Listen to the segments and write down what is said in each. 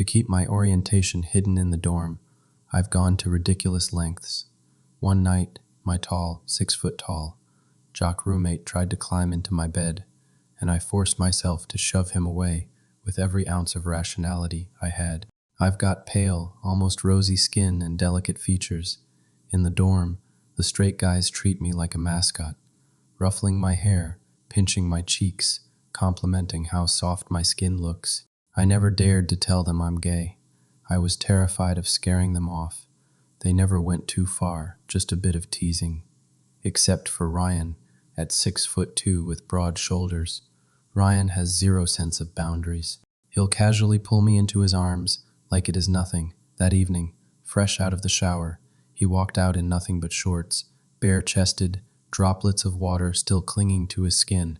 To keep my orientation hidden in the dorm, I've gone to ridiculous lengths. One night, my tall, 6 foot tall, jock roommate tried to climb into my bed, and I forced myself to shove him away with every ounce of rationality I had. I've got pale, almost rosy skin and delicate features. In the dorm, the straight guys treat me like a mascot, ruffling my hair, pinching my cheeks, complimenting how soft my skin looks. I never dared to tell them I'm gay. I was terrified of scaring them off. They never went too far, just a bit of teasing. Except for Ryan, at 6'2" with broad shoulders. Ryan has zero sense of boundaries. He'll casually pull me into his arms like it is nothing. That evening, fresh out of the shower, he walked out in nothing but shorts, bare-chested, droplets of water still clinging to his skin.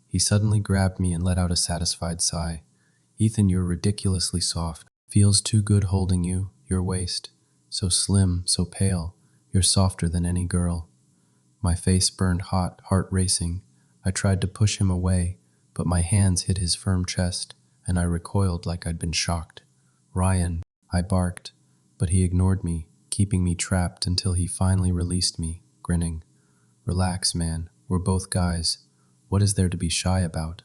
He suddenly grabbed me and let out a satisfied sigh. "Ethan, you're ridiculously soft. Feels too good holding you, your waist. So slim, so pale. You're softer than any girl." My face burned hot, heart racing. I tried to push him away, but my hands hit his firm chest, and I recoiled like I'd been shocked. "Ryan," I barked, but he ignored me, keeping me trapped until he finally released me, grinning. "Relax, man. We're both guys. What is there to be shy about?"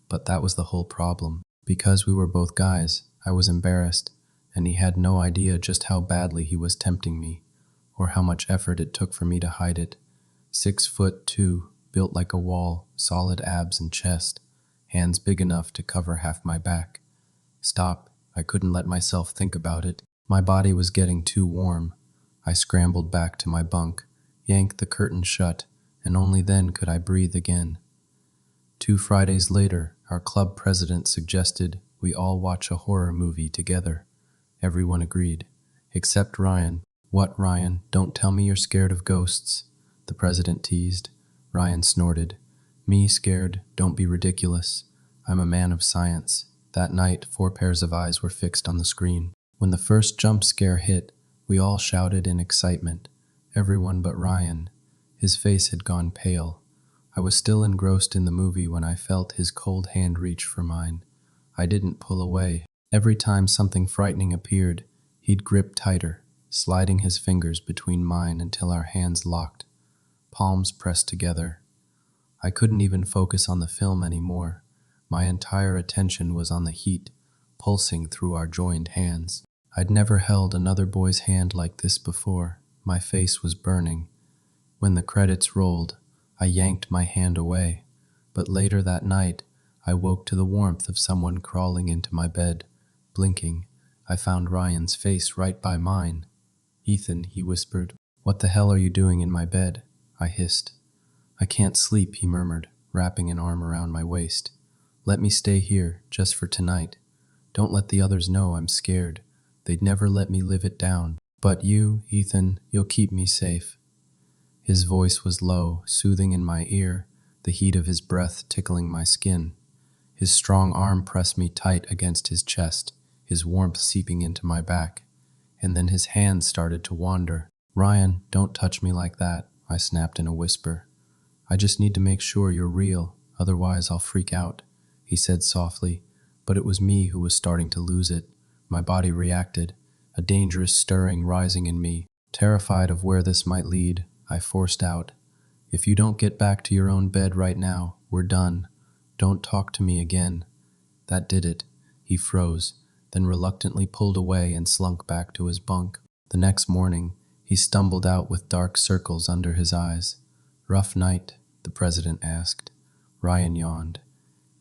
But that was the whole problem. Because we were both guys, I was embarrassed, and he had no idea just how badly he was tempting me, or how much effort it took for me to hide it. 6'2", built like a wall, solid abs and chest, hands big enough to cover half my back. Stop. I couldn't let myself think about it. My body was getting too warm. I scrambled back to my bunk, yanked the curtain shut, and only then could I breathe again. 2 Fridays later, our club president suggested we all watch a horror movie together. Everyone agreed, except Ryan. "What, Ryan? Don't tell me you're scared of ghosts," the president teased. Ryan snorted. "Me scared? Don't be ridiculous. I'm a man of science." That night, 4 pairs of eyes were fixed on the screen. When the first jump scare hit, we all shouted in excitement. Everyone but Ryan. His face had gone pale. I was still engrossed in the movie when I felt his cold hand reach for mine. I didn't pull away. Every time something frightening appeared, he'd grip tighter, sliding his fingers between mine until our hands locked, palms pressed together. I couldn't even focus on the film anymore. My entire attention was on the heat, pulsing through our joined hands. I'd never held another boy's hand like this before. My face was burning. When the credits rolled, I yanked my hand away, but later that night, I woke to the warmth of someone crawling into my bed. Blinking, I found Ryan's face right by mine. "Ethan," he whispered. "What the hell are you doing in my bed?" I hissed. "I can't sleep," he murmured, wrapping an arm around my waist. "Let me stay here, just for tonight. Don't let the others know I'm scared. They'd never let me live it down. But you, Ethan, you'll keep me safe." His voice was low, soothing in my ear, the heat of his breath tickling my skin. His strong arm pressed me tight against his chest, his warmth seeping into my back. And then his hands started to wander. "Ryan, don't touch me like that," I snapped in a whisper. "I just need to make sure you're real, otherwise I'll freak out," he said softly, but it was me who was starting to lose it. My body reacted, a dangerous stirring rising in me. Terrified of where this might lead, I forced out, "If you don't get back to your own bed right now, we're done. Don't talk to me again." That did it. He froze, then reluctantly pulled away and slunk back to his bunk. The next morning, he stumbled out with dark circles under his eyes. "Rough night?" the president asked. Ryan yawned.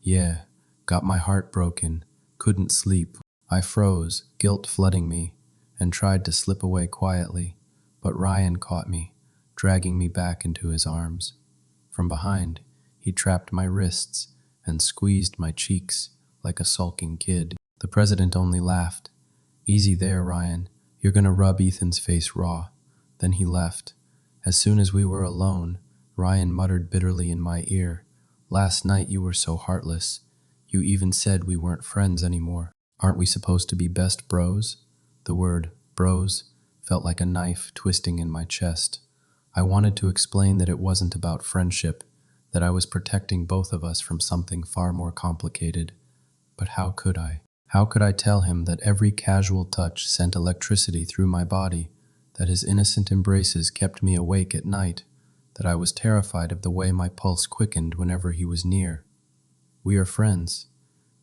"Yeah, got my heart broken. Couldn't sleep." I froze, guilt flooding me, and tried to slip away quietly, but Ryan caught me, dragging me back into his arms. From behind, he trapped my wrists and squeezed my cheeks like a sulking kid. The president only laughed. "Easy there, Ryan. You're gonna rub Ethan's face raw." Then he left. As soon as we were alone, Ryan muttered bitterly in my ear, "Last night you were so heartless. You even said we weren't friends anymore. Aren't we supposed to be best bros?" The word, bros, felt like a knife twisting in my chest. I wanted to explain that it wasn't about friendship, that I was protecting both of us from something far more complicated. But how could I? How could I tell him that every casual touch sent electricity through my body, that his innocent embraces kept me awake at night, that I was terrified of the way my pulse quickened whenever he was near? "We are friends,"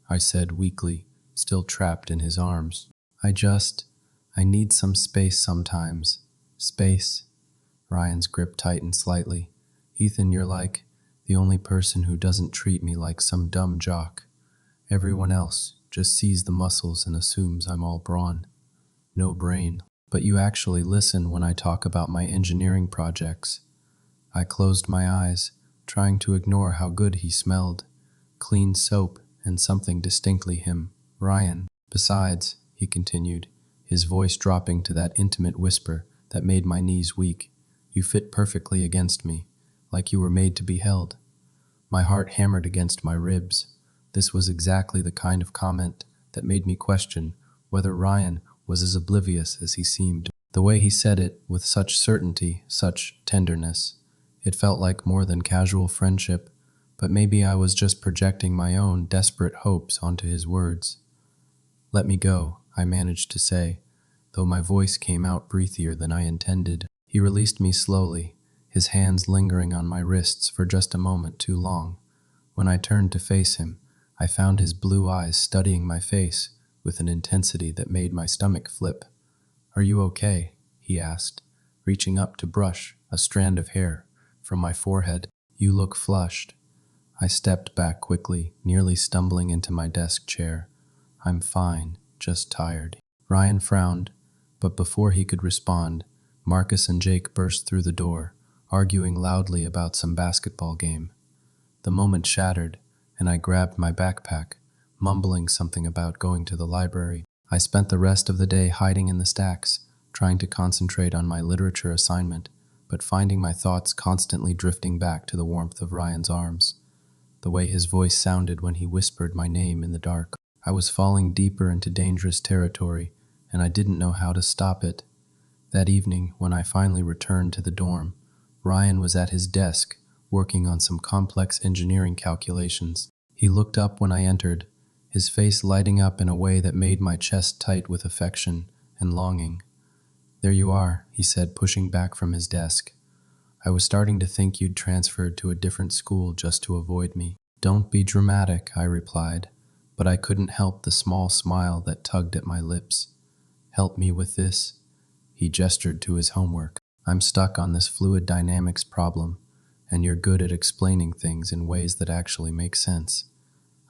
I said weakly, still trapped in his arms. I need some space sometimes." "Space?" Ryan's grip tightened slightly. "Ethan, you're like the only person who doesn't treat me like some dumb jock. Everyone else just sees the muscles and assumes I'm all brawn. No brain. But you actually listen when I talk about my engineering projects." I closed my eyes, trying to ignore how good he smelled. Clean soap and something distinctly him. "Ryan. Besides," he continued, his voice dropping to that intimate whisper that made my knees weak, "you fit perfectly against me, like you were made to be held." My heart hammered against my ribs. This was exactly the kind of comment that made me question whether Ryan was as oblivious as he seemed. The way he said it, with such certainty, such tenderness, it felt like more than casual friendship, but maybe I was just projecting my own desperate hopes onto his words. "Let me go," I managed to say, though my voice came out breathier than I intended. He released me slowly, his hands lingering on my wrists for just a moment too long. When I turned to face him, I found his blue eyes studying my face with an intensity that made my stomach flip. "Are you okay?" he asked, reaching up to brush a strand of hair from my forehead. "You look flushed." I stepped back quickly, nearly stumbling into my desk chair. "I'm fine, just tired." Ryan frowned, but before he could respond, Marcus and Jake burst through the door, arguing loudly about some basketball game. The moment shattered, and I grabbed my backpack, mumbling something about going to the library. I spent the rest of the day hiding in the stacks, trying to concentrate on my literature assignment, but finding my thoughts constantly drifting back to the warmth of Ryan's arms. The way his voice sounded when he whispered my name in the dark. I was falling deeper into dangerous territory, and I didn't know how to stop it. That evening, when I finally returned to the dorm, Ryan was at his desk, working on some complex engineering calculations. He looked up when I entered, his face lighting up in a way that made my chest tight with affection and longing. "There you are," he said, pushing back from his desk. "I was starting to think you'd transferred to a different school just to avoid me." "Don't be dramatic," I replied, but I couldn't help the small smile that tugged at my lips. "Help me with this." He gestured to his homework. "I'm stuck on this fluid dynamics problem, and you're good at explaining things in ways that actually make sense."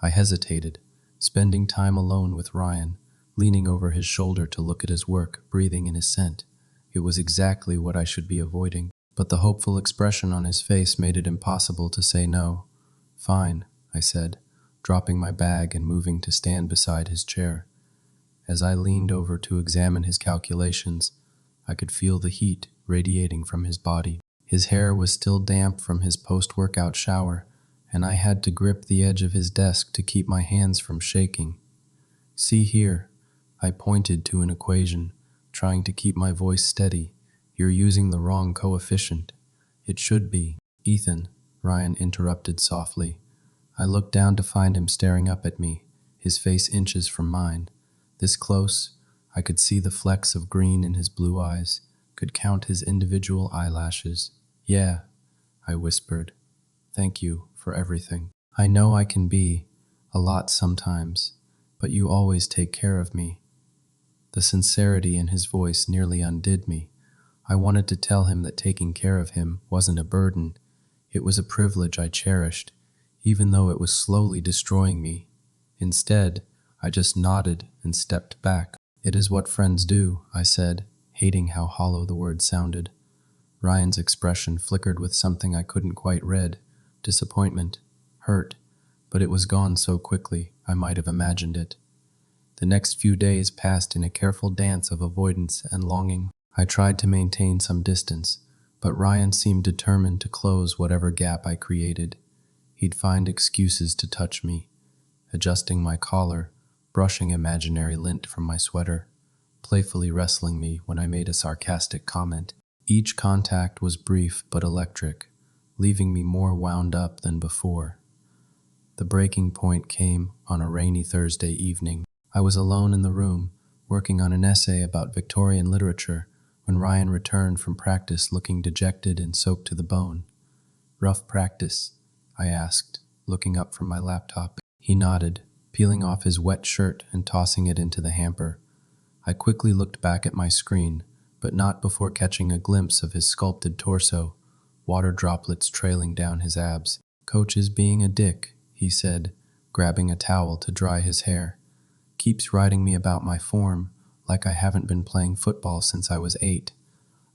I hesitated, spending time alone with Ryan, leaning over his shoulder to look at his work, breathing in his scent. It was exactly what I should be avoiding, but the hopeful expression on his face made it impossible to say no. "Fine," I said, dropping my bag and moving to stand beside his chair. As I leaned over to examine his calculations, I could feel the heat radiating from his body. His hair was still damp from his post-workout shower, and I had to grip the edge of his desk to keep my hands from shaking. "See here," I pointed to an equation, trying to keep my voice steady. "You're using the wrong coefficient. It should be." "Ethan," Ryan interrupted softly. I looked down to find him staring up at me, his face inches from mine. This close, I could see the flecks of green in his blue eyes, could count his individual eyelashes. "Yeah," I whispered. "Thank you for everything. I know I can be a lot sometimes, but you always take care of me." The sincerity in his voice nearly undid me. I wanted to tell him that taking care of him wasn't a burden. It was a privilege I cherished, even though it was slowly destroying me. Instead, I just nodded and stepped back. "It is what friends do," I said, hating how hollow the word sounded. Ryan's expression flickered with something I couldn't quite read. Disappointment, hurt, but it was gone so quickly I might have imagined it. The next few days passed in a careful dance of avoidance and longing. I tried to maintain some distance, but Ryan seemed determined to close whatever gap I created. He'd find excuses to touch me, adjusting my collar, brushing imaginary lint from my sweater, playfully wrestling me when I made a sarcastic comment. Each contact was brief but electric, leaving me more wound up than before. The breaking point came on a rainy Thursday evening. I was alone in the room, working on an essay about Victorian literature, when Ryan returned from practice looking dejected and soaked to the bone. "Rough practice?" I asked, looking up from my laptop. He nodded, peeling off his wet shirt and tossing it into the hamper. I quickly looked back at my screen, but not before catching a glimpse of his sculpted torso, water droplets trailing down his abs. "Coach is being a dick," he said, grabbing a towel to dry his hair. "Keeps writing me about my form, like I haven't been playing football since I was 8.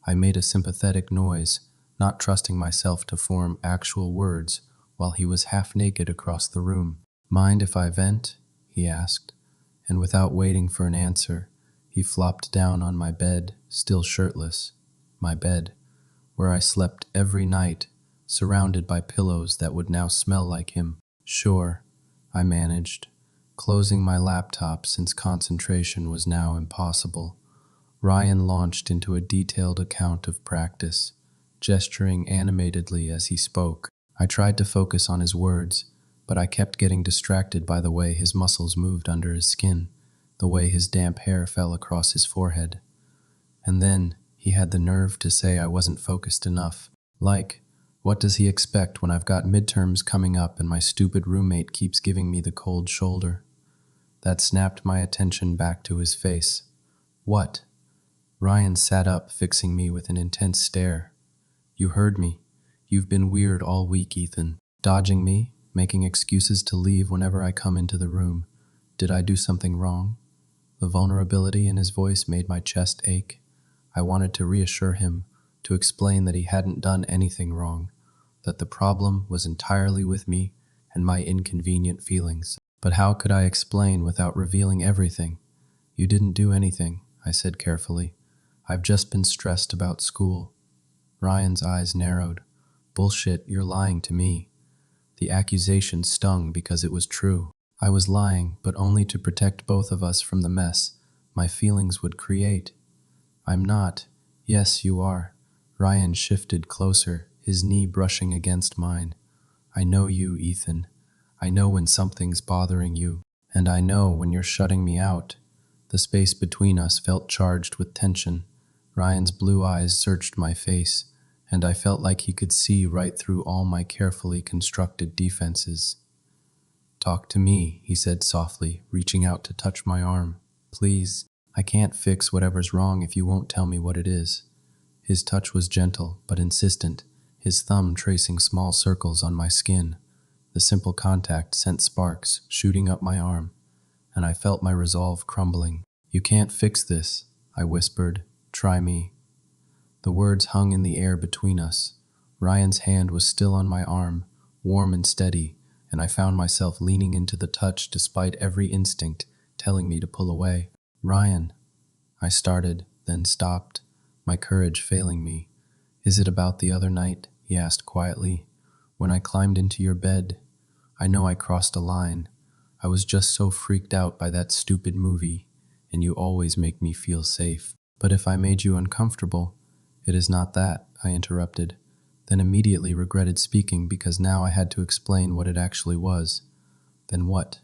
I made a sympathetic noise, not trusting myself to form actual words, while he was half naked across the room. "Mind if I vent?" he asked, and without waiting for an answer, he flopped down on my bed, still shirtless. My bed, where I slept every night, surrounded by pillows that would now smell like him. "Sure," I managed, closing my laptop since concentration was now impossible. Ryan launched into a detailed account of practice, gesturing animatedly as he spoke. I tried to focus on his words, but I kept getting distracted by the way his muscles moved under his skin, the way his damp hair fell across his forehead. And then he had the nerve to say I wasn't focused enough. Like, what does he expect when I've got midterms coming up and my stupid roommate keeps giving me the cold shoulder? That snapped my attention back to his face. "What?" Ryan sat up, fixing me with an intense stare. "You heard me. You've been weird all week, Ethan. Dodging me, making excuses to leave whenever I come into the room. Did I do something wrong?" The vulnerability in his voice made my chest ache. I wanted to reassure him, to explain that he hadn't done anything wrong, that the problem was entirely with me and my inconvenient feelings. But how could I explain without revealing everything? "You didn't do anything," I said carefully. "I've just been stressed about school." Ryan's eyes narrowed. "Bullshit, you're lying to me." The accusation stung because it was true. I was lying, but only to protect both of us from the mess my feelings would create. "I'm not." "Yes, you are." Ryan shifted closer, his knee brushing against mine. "I know you, Ethan. I know when something's bothering you, and I know when you're shutting me out." The space between us felt charged with tension. Ryan's blue eyes searched my face, and I felt like he could see right through all my carefully constructed defenses. "Talk to me," he said softly, reaching out to touch my arm. "Please, I can't fix whatever's wrong if you won't tell me what it is." His touch was gentle but insistent, his thumb tracing small circles on my skin. The simple contact sent sparks shooting up my arm, and I felt my resolve crumbling. "You can't fix this," I whispered. "Try me." The words hung in the air between us. Ryan's hand was still on my arm, warm and steady, and I found myself leaning into the touch despite every instinct telling me to pull away. "Ryan," I started, then stopped, my courage failing me. "Is it about the other night?" he asked quietly. "When I climbed into your bed. I know I crossed a line. I was just so freaked out by that stupid movie, and you always make me feel safe. But if I made you uncomfortable..." "It is not that," I interrupted, then immediately regretted speaking because now I had to explain what it actually was. "Then what?"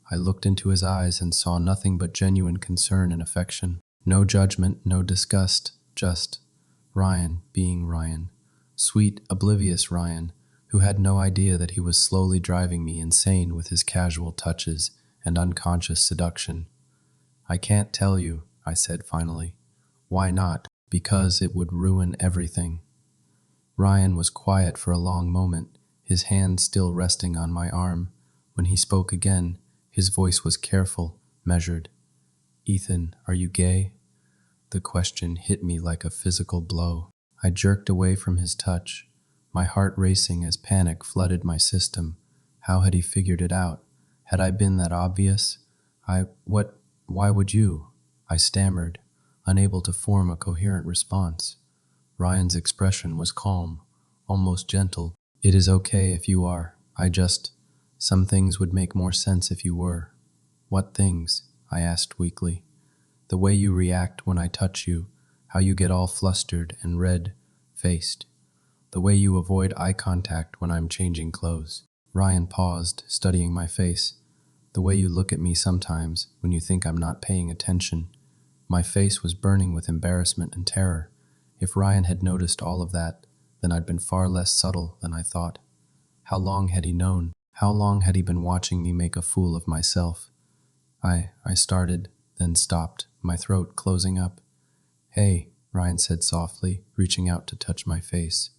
I looked into his eyes and saw nothing but genuine concern and affection. No judgment, no disgust, just Ryan being Ryan. Sweet, oblivious Ryan, who had no idea that he was slowly driving me insane with his casual touches and unconscious seduction. "I can't tell you," I said finally. "Why not?" "Because it would ruin everything." Ryan was quiet for a long moment, his hand still resting on my arm. When he spoke again, his voice was careful, measured. "Ethan, are you gay?" The question hit me like a physical blow. I jerked away from his touch, my heart racing as panic flooded my system. How had he figured it out? Had I been that obvious? Why would you?" I stammered, unable to form a coherent response. Ryan's expression was calm, almost gentle. "It is okay if you are. Some things would make more sense if you were." "What things?" I asked weakly. "The way you react when I touch you, how you get all flustered and red-faced. The way you avoid eye contact when I'm changing clothes." Ryan paused, studying my face. The way you look at me sometimes when you think I'm not paying attention." My face was burning with embarrassment and terror. If Ryan had noticed all of that, then I'd been far less subtle than I thought. How long had he known? How long had he been watching me make a fool of myself? I started, then stopped, my throat closing up. "Hey," Ryan said softly, reaching out to touch my face.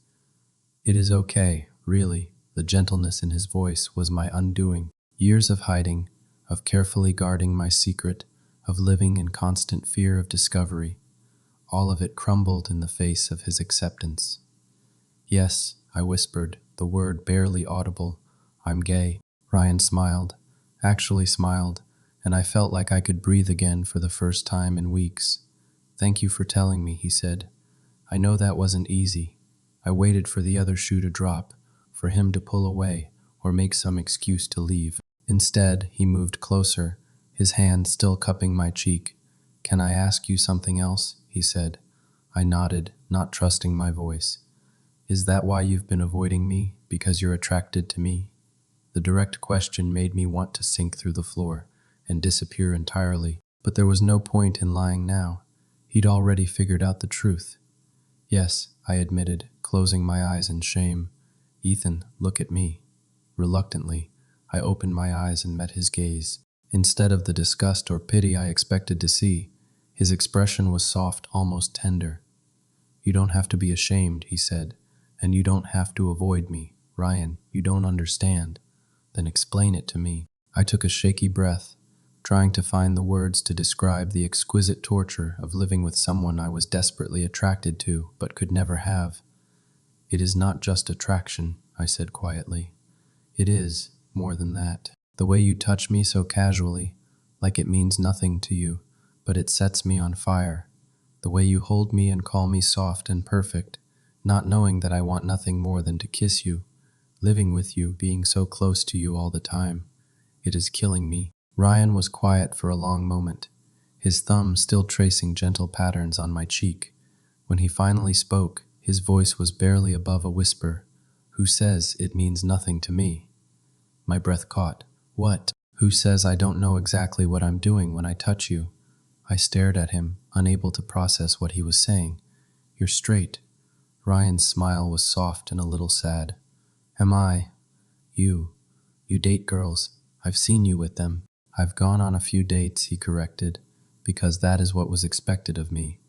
"It is okay, really." The gentleness in his voice was my undoing. Years of hiding, of carefully guarding my secret, of living in constant fear of discovery. All of it crumbled in the face of his acceptance. "Yes," I whispered, the word barely audible. "I'm gay." Ryan smiled, actually smiled, and I felt like I could breathe again for the first time in weeks. "Thank you for telling me," he said. "I know that wasn't easy. I waited for the other shoe to drop, for him to pull away or make some excuse to leave. Instead, he moved closer, his hand still cupping my cheek. "Can I ask you something else?" he said. I nodded, not trusting my voice. "Is that why you've been avoiding me? Because you're attracted to me?" The direct question made me want to sink through the floor and disappear entirely, but there was no point in lying now. He'd already figured out the truth. "Yes," I admitted, closing my eyes in shame. "Ethan, look at me." Reluctantly, I opened my eyes and met his gaze. Instead of the disgust or pity I expected to see, his expression was soft, almost tender. "You don't have to be ashamed," he said, "and you don't have to avoid me. Ryan, you don't understand." "Then explain it to me." I took a shaky breath, trying to find the words to describe the exquisite torture of living with someone I was desperately attracted to but could never have. "It is not just attraction," I said quietly. "It is more than that. The way you touch me so casually, like it means nothing to you, but it sets me on fire. The way you hold me and call me soft and perfect, not knowing that I want nothing more than to kiss you, living with you, being so close to you all the time. It is killing me." Ryan was quiet for a long moment, his thumb still tracing gentle patterns on my cheek. When he finally spoke, his voice was barely above a whisper. "Who says it means nothing to me?" My breath caught. "What? Who says I don't know exactly what I'm doing when I touch you?" I stared at him, unable to process what he was saying. "You're straight." Ryan's smile was soft and a little sad. "Am I? You date girls. I've seen you with them." "I've gone on a few dates," he corrected, "because that is what was expected of me,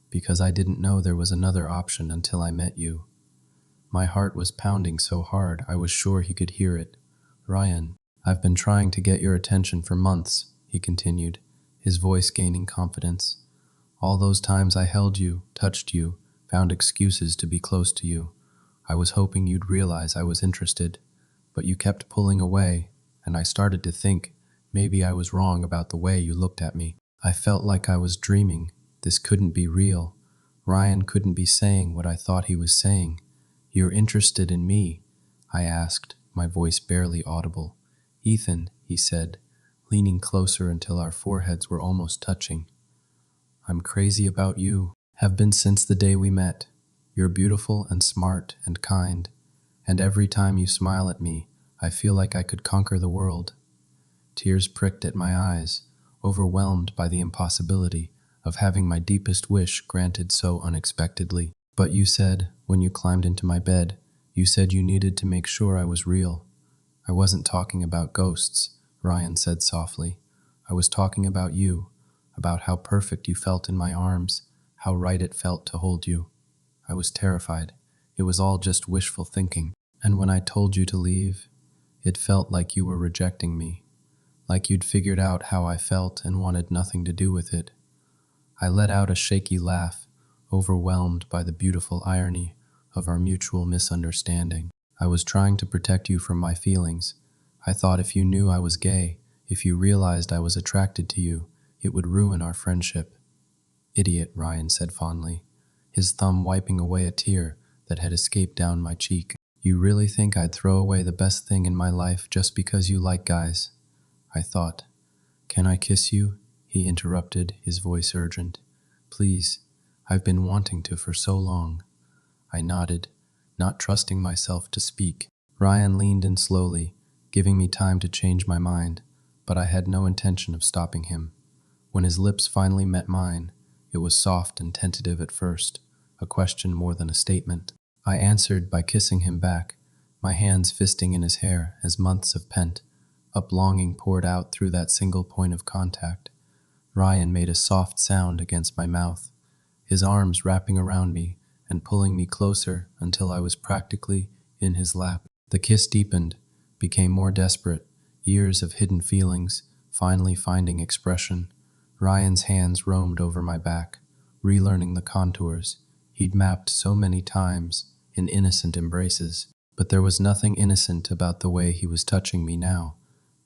because I didn't know there was another option until I met you." My heart was pounding so hard I was sure he could hear it. "Ryan, I've been trying to get your attention for months," he continued, his voice gaining confidence. "All those times I held you, touched you, found excuses to be close to you. I was hoping you'd realize I was interested, but you kept pulling away, and I started to think maybe I was wrong about the way you looked at me. I felt like I was dreaming. This couldn't be real. Ryan couldn't be saying what I thought he was saying. "You're interested in me?" I asked, my voice barely audible. "Ethan," he said, leaning closer until our foreheads were almost touching. "I'm crazy about you. Have been since the day we met. You're beautiful and smart and kind, and every time you smile at me, I feel like I could conquer the world." Tears pricked at my eyes, overwhelmed by the impossibility of having my deepest wish granted so unexpectedly. "But you said, when you climbed into my bed, you said you needed to make sure I was real." "I wasn't talking about ghosts," Ryan said softly. "I was talking about you, about how perfect you felt in my arms, how right it felt to hold you. I was terrified. It was all just wishful thinking. And when I told you to leave, it felt like you were rejecting me, like you'd figured out how I felt and wanted nothing to do with it." I let out a shaky laugh, overwhelmed by the beautiful irony of our mutual misunderstanding. "I was trying to protect you from my feelings. I thought if you knew I was gay, if you realized I was attracted to you, it would ruin our friendship." "Idiot," Ryan said fondly, his thumb wiping away a tear that had escaped down my cheek. "You really think I'd throw away the best thing in my life just because you like guys?" I thought. "Can I kiss you?" he interrupted, his voice urgent. "Please, I've been wanting to for so long." I nodded, not trusting myself to speak. Ryan leaned in slowly, giving me time to change my mind. but I had no intention of stopping him. When his lips finally met mine, it was soft and tentative at first, a question more than a statement. I answered by kissing him back, my hands fisting in his hair as months of pent-up longing poured out through that single point of contact. Ryan made a soft sound against my mouth, his arms wrapping around me and pulling me closer until I was practically in his lap. The kiss deepened, became more desperate, years of hidden feelings finally finding expression. Ryan's hands roamed over my back, relearning the contours he'd mapped so many times in innocent embraces. But there was nothing innocent about the way he was touching me now,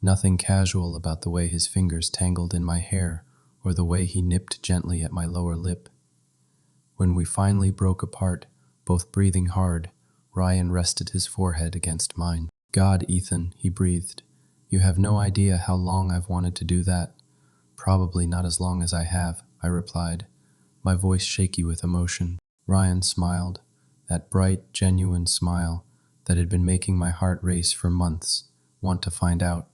nothing casual about the way his fingers tangled in my hair or the way he nipped gently at my lower lip. When we finally broke apart, both breathing hard, Ryan rested his forehead against mine. "God, Ethan," he breathed, "you have no idea how long I've wanted to do that." "Probably not as long as I have," I replied, my voice shaky with emotion. Ryan smiled, that bright, genuine smile that had been making my heart race for months, want to find out.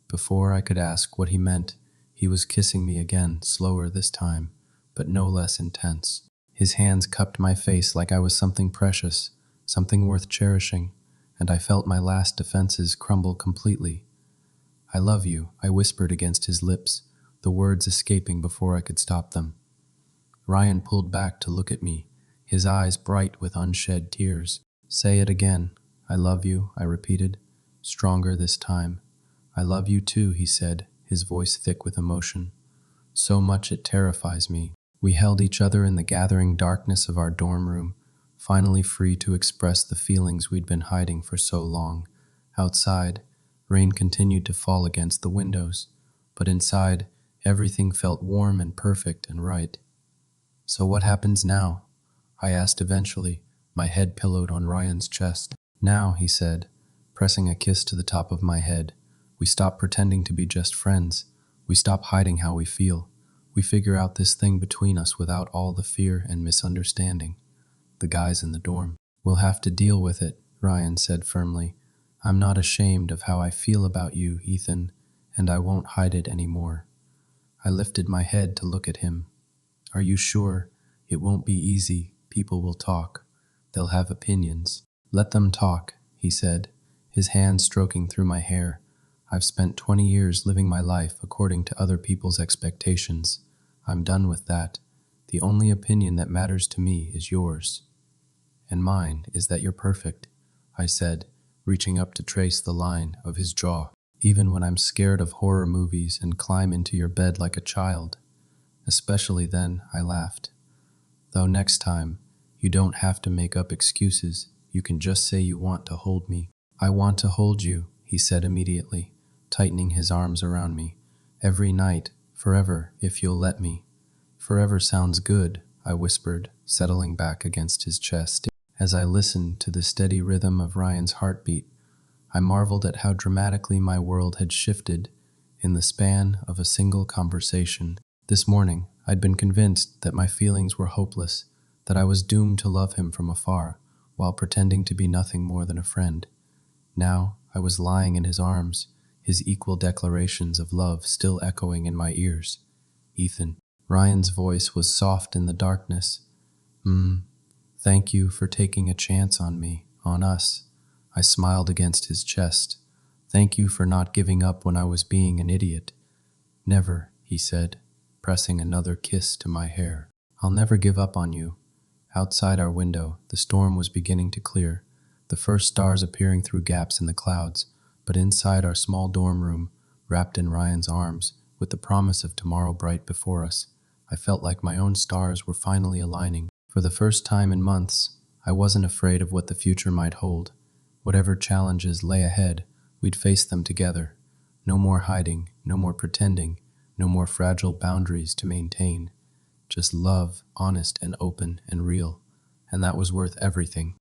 Before I could ask what he meant, he was kissing me again, slower this time, but no less intense. His hands cupped my face like I was something precious, something worth cherishing, and I felt my last defenses crumble completely. "I love you," I whispered against his lips, the words escaping before I could stop them. Ryan pulled back to look at me, his eyes bright with unshed tears. "Say it again." "I love you," I repeated, stronger this time. "I love you too," he said, his voice thick with emotion. "So much it terrifies me." We held each other in the gathering darkness of our dorm room, finally free to express the feelings we'd been hiding for so long. Outside, rain continued to fall against the windows, but inside, everything felt warm and perfect and right. "So what happens now?" I asked eventually, my head pillowed on Ryan's chest. "Now," he said, pressing a kiss to the top of my head, "we stop pretending to be just friends. We stop hiding how we feel. We figure out this thing between us without all the fear and misunderstanding." The guys in the dorm. "We'll have to deal with it," Ryan said firmly. "I'm not ashamed of how I feel about you, Ethan, and I won't hide it anymore." I lifted my head to look at him. "Are you sure? It won't be easy. People will talk. They'll have opinions." "Let them talk," he said, his hand stroking through my hair. "I've spent 20 years living my life according to other people's expectations. I'm done with that. The only opinion that matters to me is yours." "And mine is that you're perfect," I said, reaching up to trace the line of his jaw. "Even when I'm scared of horror movies and climb into your bed like a child." "Especially then," I laughed. "Though next time, you don't have to make up excuses. You can just say you want to hold me." "I want to hold you," he said immediately, tightening his arms around me. "Every night, forever, if you'll let me." "Forever sounds good," I whispered, settling back against his chest. As I listened to the steady rhythm of Ryan's heartbeat, I marveled at how dramatically my world had shifted in the span of a single conversation. This morning, I'd been convinced that my feelings were hopeless, that I was doomed to love him from afar, while pretending to be nothing more than a friend. Now, I was lying in his arms, his equal declarations of love still echoing in my ears. "Ethan." Ryan's voice was soft in the darkness. Thank you for taking a chance on me, on us." I smiled against his chest. "Thank you for not giving up when I was being an idiot." "Never," he said, pressing another kiss to my hair. "I'll never give up on you." Outside our window, the storm was beginning to clear, the first stars appearing through gaps in the clouds, but inside our small dorm room, wrapped in Ryan's arms, with the promise of tomorrow bright before us, I felt like my own stars were finally aligning. For the first time in months, I wasn't afraid of what the future might hold. Whatever challenges lay ahead, we'd face them together. No more hiding, no more pretending, no more fragile boundaries to maintain. Just love, honest and open and real. And that was worth everything.